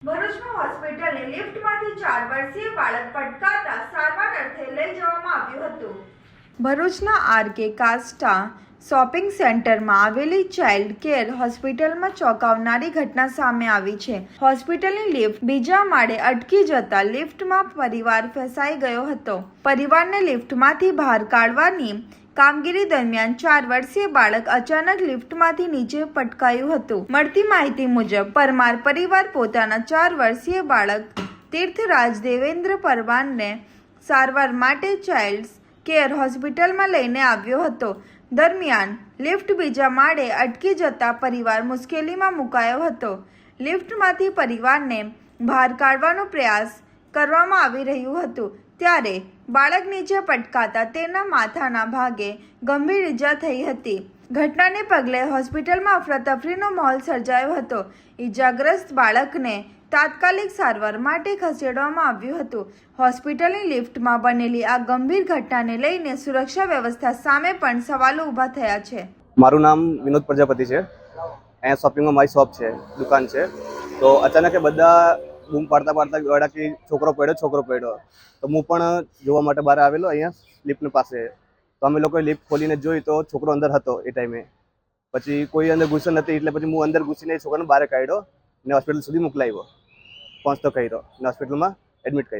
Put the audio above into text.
ભરૂચમાં હોસ્પિટલની લિફ્ટમાંથી 4 વર્ષીય બાળક પટકાતા સારવાર અર્થે લઈ જવામાં આવ્યું હતું। ભરૂચના આરકે કાસ્ટા શોપિંગ સેન્ટરમાં આવેલી ચાઇલ્ડ કેર હોસ્પિટલમાં ચોંકાવનારી ઘટના સામે આવી છે। હોસ્પિટલની લિફ્ટ બીજા માળે અટકી જતા લિફ્ટમાં પરિવાર ફસાઈ ગયો હતો। પરિવારને લિફ્ટમાંથી બહાર કાઢવાની કામગીરી દરમિયાન 4 વર્ષીય બાળક અચાનક લિફ્ટમાંથી નીચે પટકાયું હતું। મળતી માહિતી મુજબ પરમાર પરિવાર પોતાના 4 વર્ષીય બાળક તીર્થરાજ દેવેન્દ્ર પરમારને સારવાર માટે ચાઇલ્ડ કેર હોસ્પિટલમાં લઈને આવ્યો હતો। દરમિયાન લિફ્ટ બીજા માળે અટકી જતા પરિવાર મુશ્કેલીમાં મુકાયો હતો। લિફ્ટમાંથી પરિવારને બહાર કાઢવાનો પ્રયાસ કરવામાં આવી રહ્યું હતું ત્યારે બાળક નીચે પટકાતા તેના માથાના ભાગે ગંભીર ઈજા થઈ હતી। ઘટનાને પગલે હોસ્પિટલમાં અફરાતફરીનો માહોલ સર્જાયો હતો। ઈજાગ્રસ્ત બાળકને તાત્કાલિક સારવાર માટે ખસેડવામાં આવ્યું હતું। હોસ્પિટલની લિફ્ટમાં બનેલી આ ગંભીર ઘટનાને લઈને સુરક્ષા વ્યવસ્થા સામે પણ સવાલો ઊભા થયા છે। મારું નામ વિનોદ પ્રજાપતિ છે। અહીંયા શોપિંગમાં મારી શોપ છે, દુકાન છે। તો અચાનક બધા બૂમ પાડતા ગળા કે છોકરો પડ્યો તો હું પણ જોવા માટે બહાર આવેલો અહીંયા લિફ્ટની પાસે। તો અમે લોકોએ લિફ્ટ ખોલીને જોઈ તો છોકરો અંદર હતો એ ટાઈમે। પછી કોઈ અંદર ઘૂસ્યો નથી એટલે પછી હું અંદર ઘૂસીને છોકરાને બહાર કાઢ્યો ને હોસ્પિટલ સુધી મોકલાવ્યો, પહોંચતો કર્યો ને હોસ્પિટલમાં એડમિટ કર્યો।